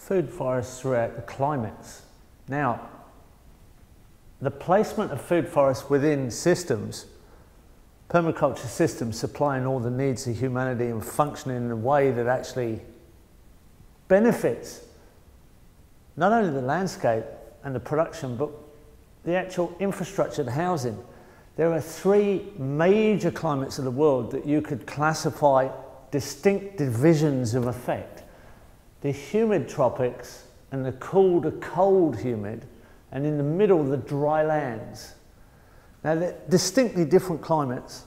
food forests throughout the climates. Now, the placement of food forests within systems, permaculture systems supplying all the needs of humanity and functioning in a way that actually benefits not only the landscape and the production, but the actual infrastructure, the housing. There are 3 major climates of the world that you could classify distinct divisions of effect. The humid tropics and the cool to cold humid, and in the middle, the dry lands. Now, they're distinctly different climates.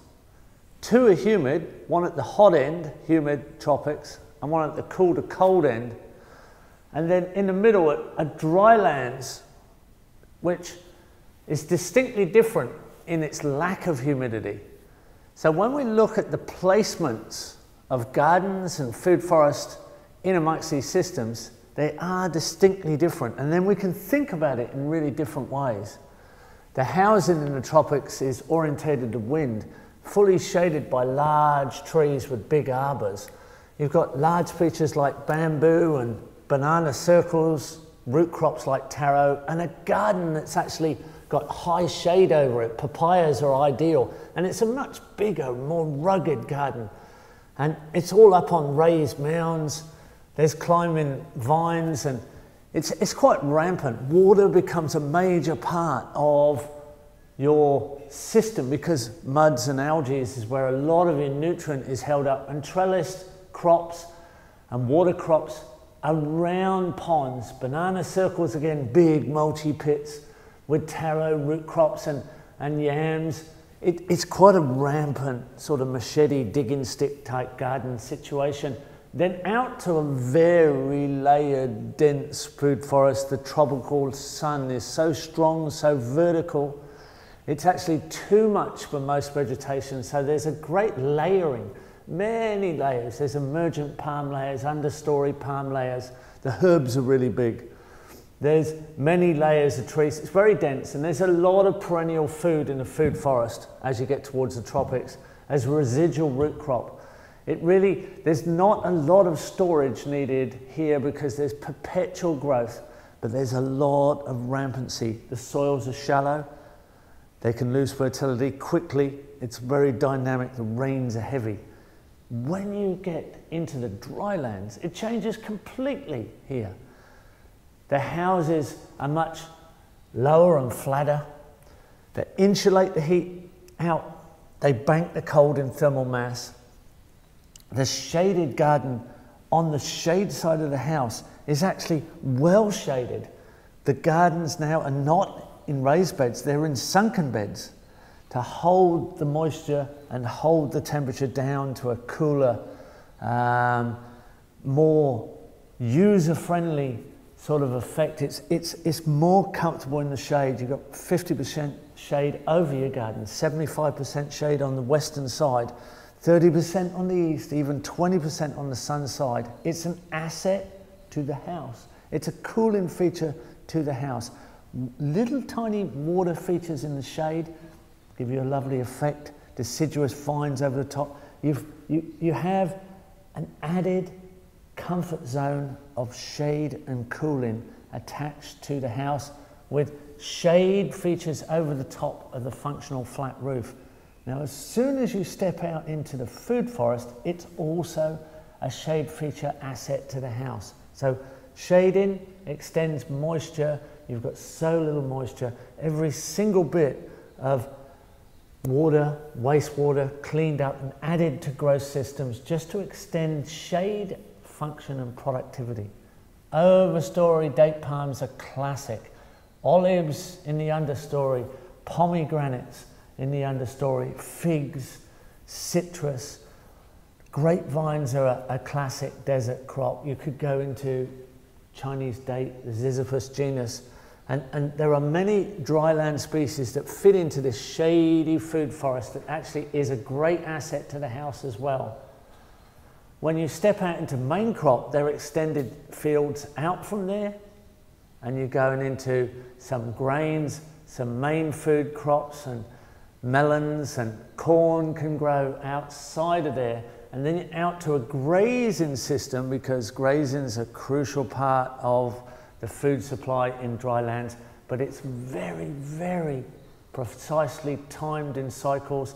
2 are humid, one at the hot end, humid tropics, and one at the cool to cold end. And then in the middle are dry lands, which is distinctly different in its lack of humidity. So when we look at the placements of gardens and food forests in amongst these systems, they are distinctly different. And then we can think about it in really different ways. The housing in the tropics is orientated to wind, fully shaded by large trees with big arbors. You've got large features like bamboo and banana circles, root crops like taro, and a garden that's actually got high shade over it. Papayas are ideal, and it's a much bigger, more rugged garden. And it's all up on raised mounds. There's climbing vines, and it's quite rampant. Water becomes a major part of your system because muds and algae is where a lot of your nutrient is held up, and trellised crops and water crops around ponds. Banana circles, again, big multi-pits with taro root crops and yams. It's quite a rampant sort of machete digging stick type garden situation. Then out to a very layered, dense food forest. The tropical sun is so strong, so vertical. It's actually too much for most vegetation, so there's a great layering, many layers. There's emergent palm layers, understory palm layers. The herbs are really big. There's many layers of trees. It's very dense, and there's a lot of perennial food in the food forest as you get towards the tropics as residual root crop. There's not a lot of storage needed here because there's perpetual growth, but there's a lot of rampancy. The soils are shallow. They can lose fertility quickly. It's very dynamic. The rains are heavy. When you get into the dry lands, it changes completely here. The houses are much lower and flatter. They insulate the heat out. They bank the cold in thermal mass. The shaded garden on the shade side of the house is actually well shaded. The gardens now are not in raised beds, they're in sunken beds to hold the moisture and hold the temperature down to a cooler, more user-friendly sort of effect. It's more comfortable in the shade. You've got 50% shade over your garden, 75% shade on the western side, 30% on the east, even 20% on the sun side. It's an asset to the house. It's a cooling feature to the house. Little tiny water features in the shade give you a lovely effect. Deciduous vines over the top. You have an added comfort zone of shade and cooling attached to the house with shade features over the top of the functional flat roof. Now, as soon as you step out into the food forest, it's also a shade feature asset to the house. So shading extends moisture. You've got so little moisture. Every single bit of water, wastewater, cleaned up and added to growth systems just to extend shade, function and productivity. Overstory date palms are classic. Olives in the understory, pomegranates in the understory, figs, citrus. Grapevines are a classic desert crop. You could go into Chinese date, the Ziziphus genus, and there are many dryland species that fit into this shady food forest that actually is a great asset to the house as well. When you step out into main crop, there are extended fields out from there, and you're going into some grains, some main food crops, and melons and corn can grow outside of there, and then out to a grazing system, because grazing is a crucial part of the food supply in dry lands, but it's very, very precisely timed in cycles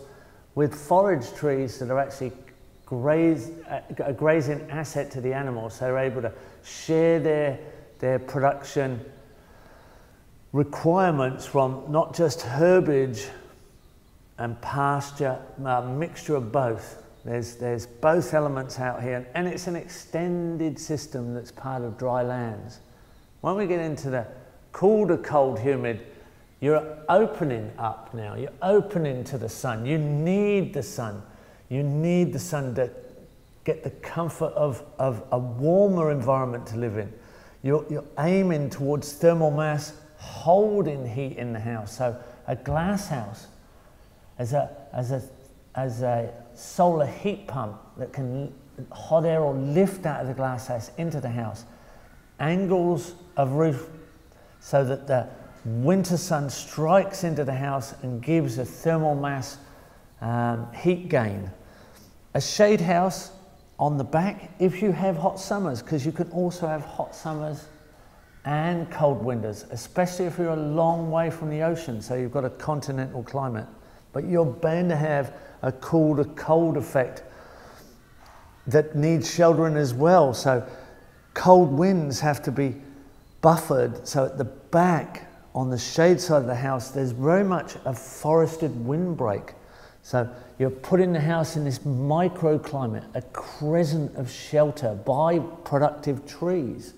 with forage trees that are actually a grazing asset to the animals. So they're able to share their production requirements from not just herbage and pasture, a mixture of both. There's both elements out here, and it's an extended system that's part of dry lands. When we get into the cool to cold humid, you're opening up now. You're opening to the sun. You need the sun. You need the sun to get the comfort of a warmer environment to live in. You're aiming towards thermal mass, holding heat in the house. So a glass house as a solar heat pump that can hot air or lift out of the glass house into the house. Angles of roof so that the winter sun strikes into the house and gives a thermal mass heat gain. A shade house on the back if you have hot summers, because you can also have hot summers and cold winters, especially if you're a long way from the ocean, so you've got a continental climate. But you're bound to have a cool to cold effect that needs sheltering as well. So cold winds have to be buffered. So at the back, on the shade side of the house, there's very much a forested windbreak. So you're putting the house in this microclimate, a crescent of shelter by productive trees.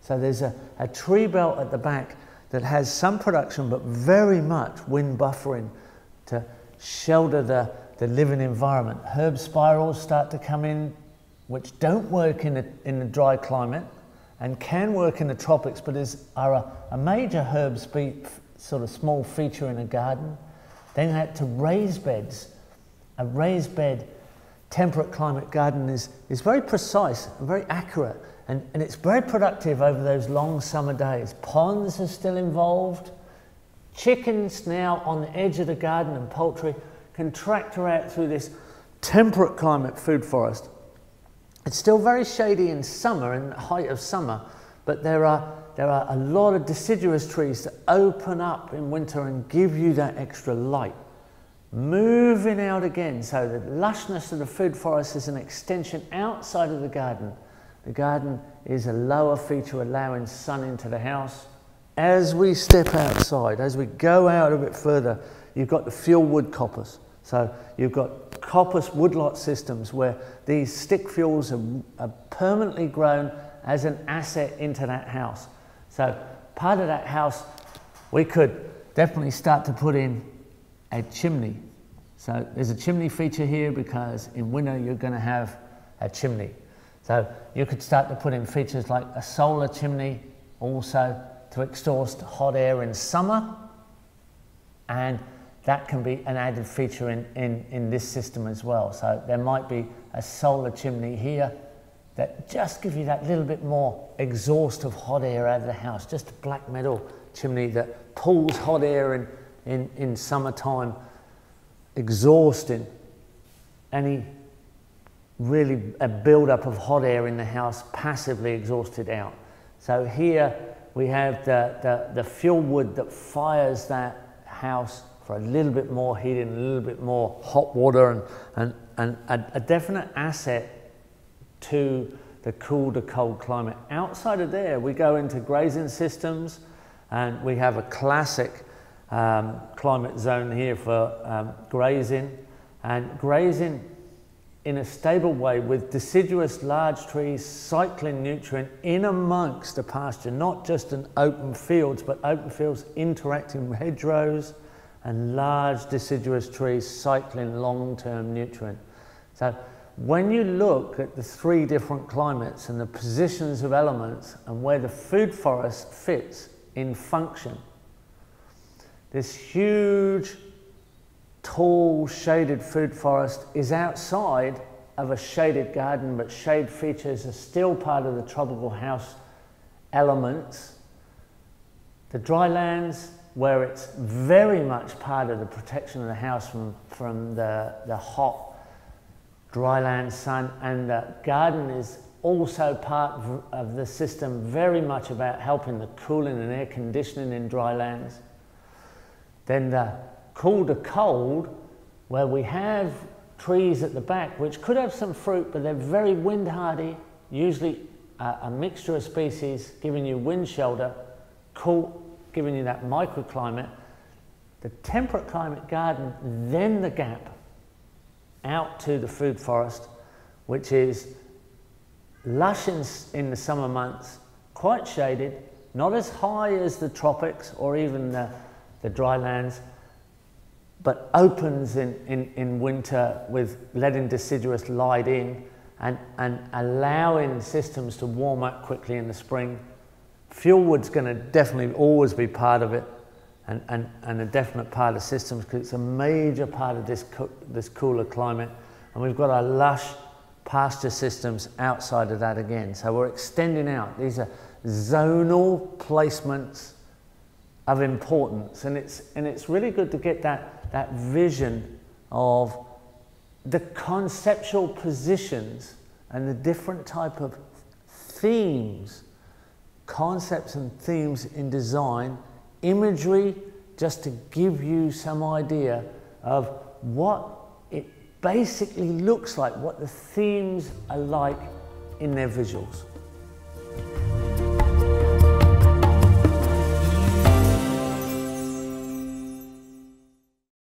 So there's a tree belt at the back that has some production, but very much wind buffering to shelter the living environment. Herb spirals start to come in, which don't work in the dry climate and can work in the tropics, but are a major herb sort of small feature in a garden. Then out to raised beds. A raised bed temperate climate garden is very precise and very accurate, and it's very productive over those long summer days. Ponds are still involved. Chickens now on the edge of the garden and poultry can tractor out through this temperate climate food forest. It's still very shady in summer, in the height of summer, but there are a lot of deciduous trees that open up in winter and give you that extra light. Moving out again, so the lushness of the food forest is an extension outside of the garden. The garden is a lower feature, allowing sun into the house. As we step outside, as we go out a bit further, you've got the fuel wood coppice. So you've got coppice woodlot systems where these stick fuels are permanently grown as an asset into that house. So part of that house, we could definitely start to put in a chimney. So there's a chimney feature here because in winter you're going to have a chimney. So you could start to put in features like a solar chimney also to exhaust hot air in summer, and that can be an added feature in this system as well. So there might be a solar chimney here that just gives you that little bit more exhaust of hot air out of the house, just a black metal chimney that pulls hot air in summertime, exhausting any really a build-up of hot air in the house, passively exhausted out. So here we have the fuel wood that fires that house for a little bit more heating, a little bit more hot water, and a definite asset to the cool to cold climate. Outside of there, we go into grazing systems, and we have a classic climate zone here for grazing, and grazing in a stable way with deciduous large trees cycling nutrient in amongst the pasture, not just in open fields, but open fields interacting with hedgerows and large deciduous trees cycling long-term nutrient. So when you look at the three different climates and the positions of elements and where the food forest fits in function, this huge, tall, shaded food forest is outside of a shaded garden, but shade features are still part of the tropical house elements. The dry lands, where it's very much part of the protection of the house from the hot dryland, sun, and the garden is also part of the system, very much about helping the cooling and air conditioning in drylands. Then the cool to cold, where we have trees at the back which could have some fruit, but they're very wind hardy, usually a mixture of species giving you wind shelter, cool, giving you that microclimate. The temperate climate garden, then the gap out to the food forest, which is lush in the summer months, quite shaded, not as high as the tropics or even the drylands, but opens in winter with letting deciduous light in and allowing systems to warm up quickly in the spring. Fuelwood's going to definitely always be part of it, and a definite part of systems, because it's a major part of this cooler climate. And we've got our lush pasture systems outside of that again. So we're extending out. These are zonal placements of importance, and it's really good to get that vision of the conceptual positions and the different type of themes, concepts and themes in design, imagery, just to give you some idea of what it basically looks like, what the themes are like in their visuals.